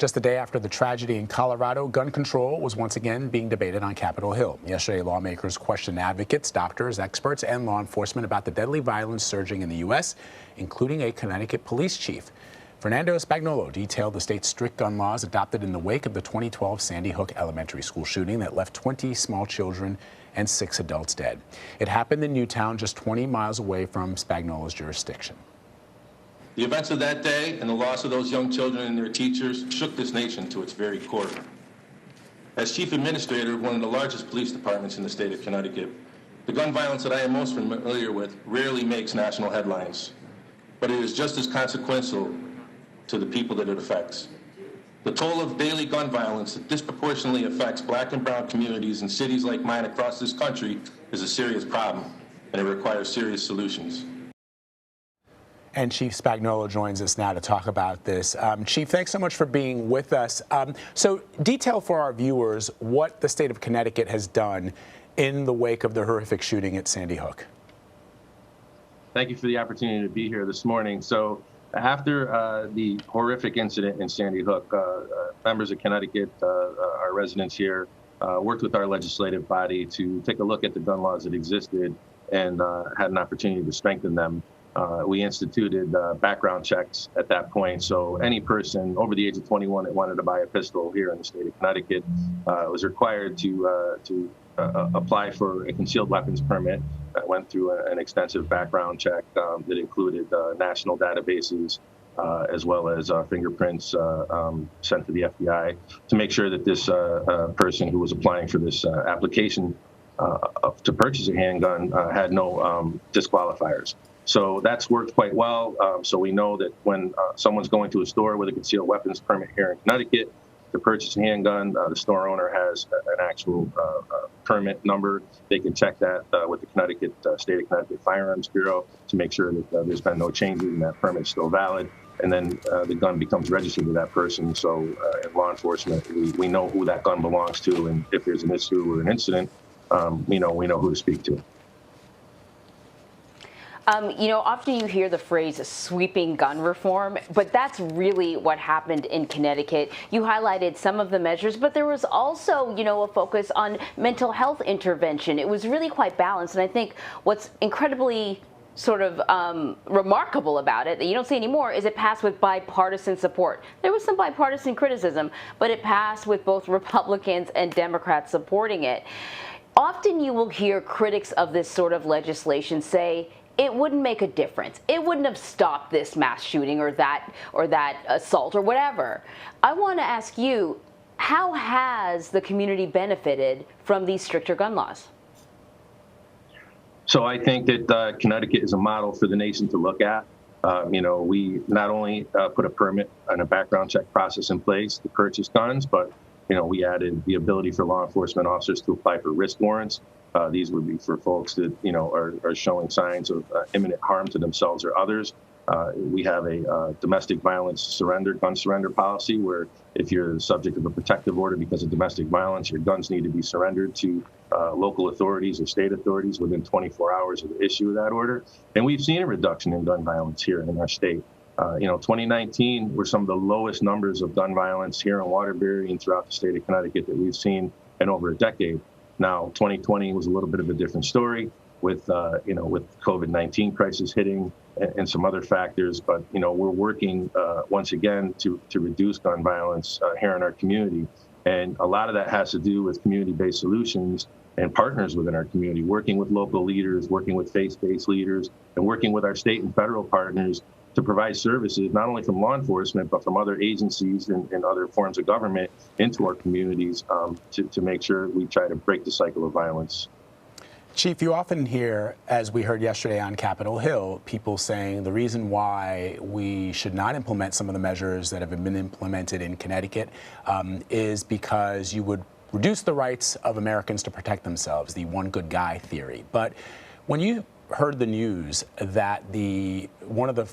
Just a day after the tragedy in Colorado, gun control was once again being debated on Capitol Hill. Yesterday, lawmakers questioned advocates, doctors, experts, and law enforcement about the deadly violence surging in the U.S., including a Connecticut police chief. Fernando Spagnolo detailed the state's strict gun laws adopted in the wake of the 2012 Sandy Hook elementary school shooting that left 20 small children and 6 adults dead. It happened in Newtown, just 20 miles away from Spagnolo's jurisdiction. The events of that day and the loss of those young children and their teachers shook this nation to its very core. As chief administrator of one of the largest police departments in the state of Connecticut, the gun violence that I am most familiar with rarely makes national headlines, but it is just as consequential to the people that it affects. The toll of daily gun violence that disproportionately affects black and brown communities in cities like mine across this country is a serious problem, and it requires serious solutions. And Chief Spagnolo joins us now to talk about this. Chief, thanks so much for being with us. So detail for our viewers what the state of Connecticut has done in the wake of the horrific shooting at Sandy Hook. Thank you for the opportunity to be here this morning. So after the horrific incident in Sandy Hook, members of Connecticut, our residents here, worked with our legislative body to take a look at the gun laws that existed and had an opportunity to strengthen them. We instituted background checks at that point. So any person over the age of 21 that wanted to buy a pistol here in the state of Connecticut was required to apply for a concealed weapons permit that went through an extensive background check that included national databases as well as fingerprints sent to the FBI to make sure that this person who was applying for this application to purchase a handgun had no disqualifiers. So that's worked quite well. So we know that when someone's going to a store with a concealed weapons permit here in Connecticut to purchase a handgun, the store owner has an actual permit number. They can check that with the Connecticut State of Connecticut Firearms Bureau to make sure that there's been no changes and that permit is still valid. And then the gun becomes registered to that person. So in law enforcement, we know who that gun belongs to, and if there's an issue or an incident, we know who to speak to. Often you hear the phrase sweeping gun reform, but that's really what happened in Connecticut. You highlighted some of the measures, but there was also, a focus on mental health intervention. It was really quite balanced. And I think what's incredibly sort of remarkable about it that you don't see anymore is it passed with bipartisan support. There was some bipartisan criticism, but it passed with both Republicans and Democrats supporting it. Often you will hear critics of this sort of legislation say, it wouldn't make a difference. It wouldn't have stopped this mass shooting or that assault or whatever. I want to ask you, how has the community benefited from these stricter gun laws? So I think that Connecticut is a model for the nation to look at. We not only put a permit and a background check process in place to purchase guns, but we added the ability for law enforcement officers to apply for risk warrants. These would be for folks that, are showing signs of imminent harm to themselves or others. We have a domestic violence gun surrender policy where if you're the subject of a protective order because of domestic violence, your guns need to be surrendered to local authorities or state authorities within 24 hours of the issue of that order. And we've seen a reduction in gun violence here in our state. 2019 were some of the lowest numbers of gun violence here in Waterbury and throughout the state of Connecticut that we've seen in over a decade. Now, 2020 was a little bit of a different story with COVID-19 crisis hitting and some other factors. But, we're working once again to reduce gun violence here in our community. And a lot of that has to do with community-based solutions and partners within our community, working with local leaders, working with faith-based leaders, and working with our state and federal partners to provide services, not only from law enforcement, but from other agencies and other forms of government into our communities to make sure we try to break the cycle of violence. Chief, you often hear, as we heard yesterday on Capitol Hill, people saying the reason why we should not implement some of the measures that have been implemented in Connecticut is because you would reduce the rights of Americans to protect themselves, the one good guy theory. But when you heard the news that one of the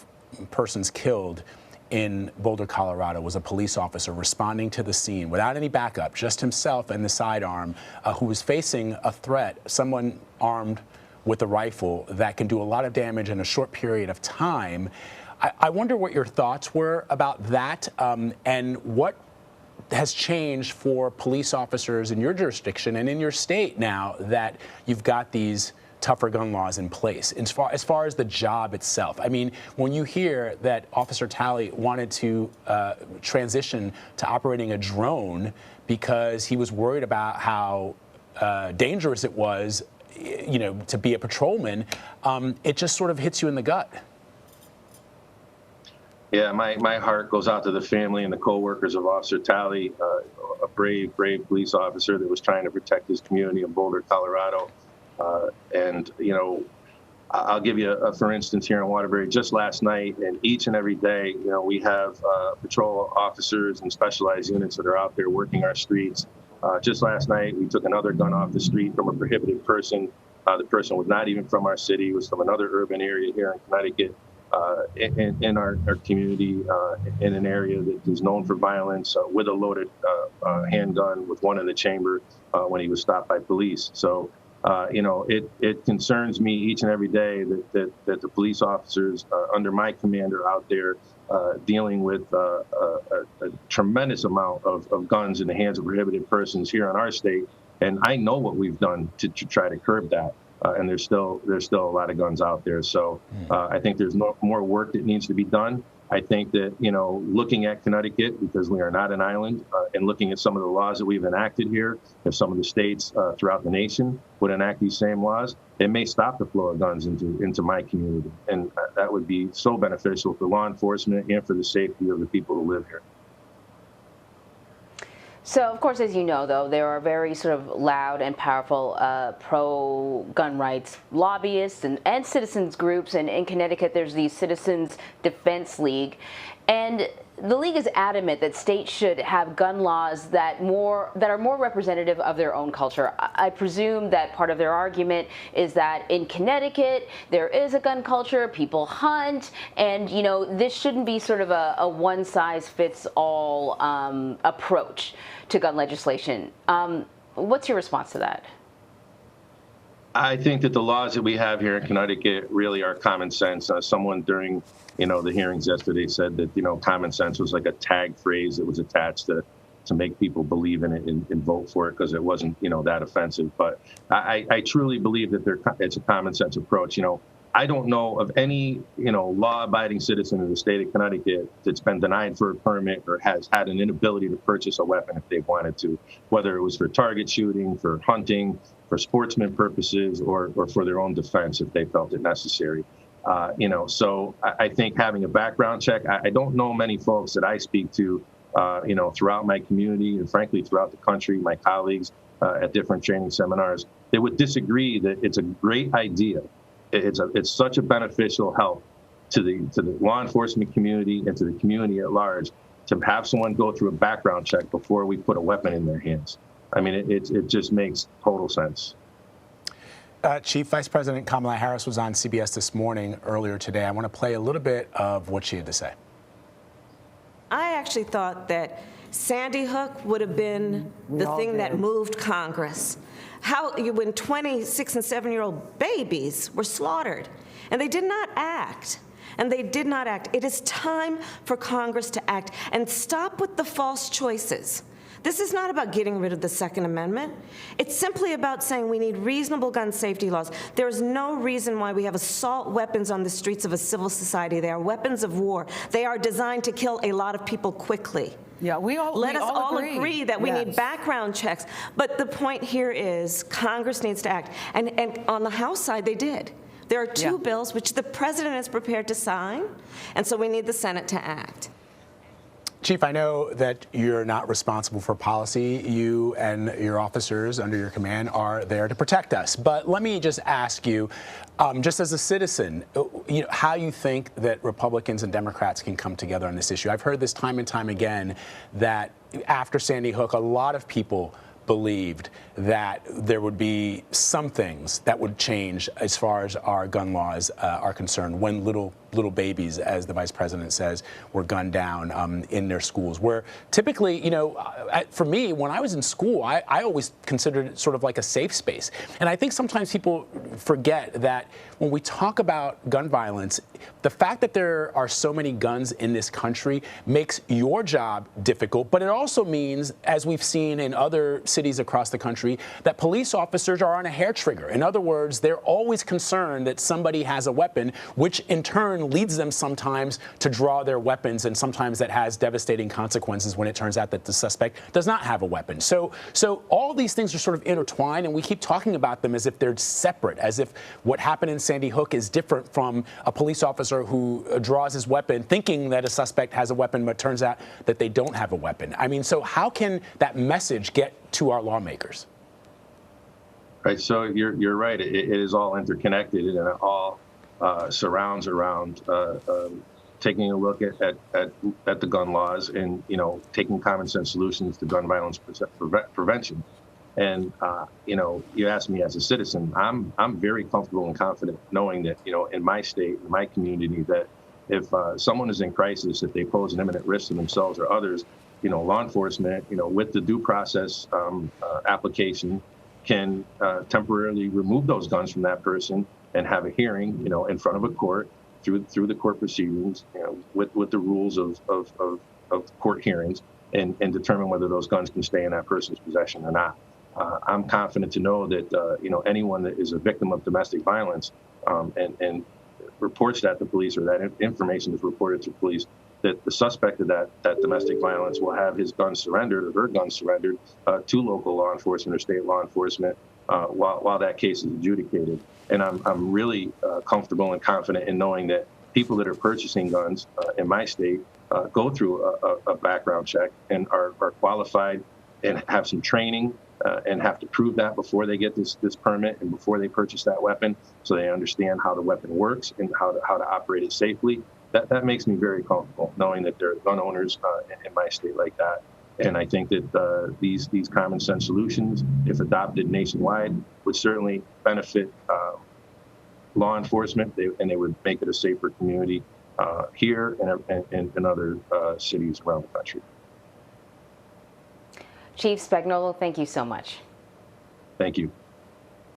persons killed in Boulder, Colorado, was a police officer responding to the scene without any backup, just himself and the sidearm, who was facing a threat, someone armed with a rifle that can do a lot of damage in a short period of time. I wonder what your thoughts were about that, and what has changed for police officers in your jurisdiction and in your state now that you've got these tougher gun laws in place as far as the job itself? I mean, when you hear that Officer Talley wanted to transition to operating a drone because he was worried about how dangerous it was, you know, to be a patrolman, it just sort of hits you in the gut. Yeah, my heart goes out to the family and the co-workers of Officer Talley, a brave police officer that was trying to protect his community in Boulder, Colorado. And, you know, I'll give you for instance, here in Waterbury, just last night and each and every day, you know, we have patrol officers and specialized units that are out there working our streets. Just last night, we took another gun off the street from a prohibited person. The person was not even from our city, was from another urban area here in Connecticut. In our community, in an area that is known for violence, with a loaded handgun with one in the chamber when he was stopped by police. So, you know, it concerns me each and every day that the police officers under my command are out there dealing with a tremendous amount of guns in the hands of prohibited persons here in our state. And I know what we've done to try to curb that. And there's still a lot of guns out there. So I think there's more work that needs to be done. I think that, you know, looking at Connecticut, because we are not an island, and looking at some of the laws that we've enacted here, if some of the states throughout the nation would enact these same laws, it may stop the flow of guns into my community. And that would be so beneficial for law enforcement and for the safety of the people who live here. So, of course, as you know, though, there are very sort of loud and powerful pro-gun rights lobbyists and citizens groups. And in Connecticut, there's the Citizens Defense League. And the league is adamant that states should have gun laws that are more representative of their own culture. I presume that part of their argument is that in Connecticut, there is a gun culture, people hunt, and, you know, this shouldn't be sort of a one-size-fits-all approach to gun legislation. What's your response to that? I think that the laws that we have here in Connecticut really are common sense. Someone during, you know, the hearings yesterday said that, you know, common sense was like a tag phrase that was attached to make people believe in it and vote for it because it wasn't, you know, that offensive. But I truly believe that it's a common sense approach. You know, I don't know of any, you know, law-abiding citizen in the state of Connecticut that's been denied for a permit or has had an inability to purchase a weapon if they wanted to, whether it was for target shooting, for hunting, for sportsman purposes, or for their own defense if they felt it necessary. You know, so I think having a background check, I don't know many folks that I speak to, you know, throughout my community and frankly throughout the country, my colleagues at different training seminars, they would disagree that it's a great idea. It's such a beneficial help to the law enforcement community and to the community at large to have someone go through a background check before we put a weapon in their hands. I mean, it just makes total sense. Chief Vice President Kamala Harris was on CBS this morning earlier today. I want to play a little bit of what she had to say. I actually thought that Sandy Hook would have been the thing that moved Congress. When 26 and 7-year-old babies were slaughtered, and they did not act. And they did not act. It is time for Congress to act and stop with the false choices. This is not about getting rid of the Second Amendment. It's simply about saying we need reasonable gun safety laws. There is no reason why we have assault weapons on the streets of a civil society. They are weapons of war. They are designed to kill a lot of people quickly. Yeah, Let us all agree that we need background checks. But the point here is Congress needs to act. And on the House side, they did. There are two bills which the president is prepared to sign, and so we need the Senate to act. Chief, I know that you're not responsible for policy. You and your officers under your command are there to protect us. But let me just ask you, just as a citizen, you know, how you think that Republicans and Democrats can come together on this issue. I've heard this time and time again that after Sandy Hook, a lot of people believed that there would be some things that would change as far as our gun laws are concerned when little little babies, as the vice president says, were gunned down in their schools. Where typically, you know, for me, when I was in school, I always considered it sort of like a safe space. And I think sometimes people forget that when we talk about gun violence, the fact that there are so many guns in this country makes your job difficult, but it also means, as we've seen in other cities across the country, that police officers are on a hair trigger. In other words, they're always concerned that somebody has a weapon, which in turn leads them sometimes to draw their weapons, and sometimes that has devastating consequences when it turns out that the suspect does not have a weapon. So all these things are sort of intertwined, and we keep talking about them as if they're separate, as if what happened in Sandy Hook is different from a police officer who draws his weapon thinking that a suspect has a weapon, but turns out that they don't have a weapon. I mean, so how can that message get to our lawmakers? Right. So you're right. It is all interconnected, and it all surrounds around taking a look at the gun laws and, you know, taking common sense solutions to gun violence prevention. And, you know, you asked me as a citizen, I'm very comfortable and confident knowing that, you know, in my state, in my community, that if someone is in crisis, if they pose an imminent risk to themselves or others, you know, law enforcement, you know, with the due process application, can temporarily remove those guns from that person and have a hearing, you know, in front of a court through the court proceedings, you know, with the rules of court hearings, and determine whether those guns can stay in that person's possession or not. I'm confident to know that, you know, anyone that is a victim of domestic violence and reports that to police, or that information is reported to police, that the suspect of that domestic violence will have his gun surrendered or her gun surrendered to local law enforcement or state law enforcement while that case is adjudicated. And I'm really comfortable and confident in knowing that people that are purchasing guns in my state go through a background check and are qualified and have some training and have to prove that before they get this permit and before they purchase that weapon, so they understand how the weapon works and how to operate it safely. That makes me very comfortable knowing that there are gun owners in my state like that. And I think that these common sense solutions, if adopted nationwide, would certainly benefit law enforcement, and they would make it a safer community here and in other cities around the country. Chief Spagnolo, thank you so much. Thank you.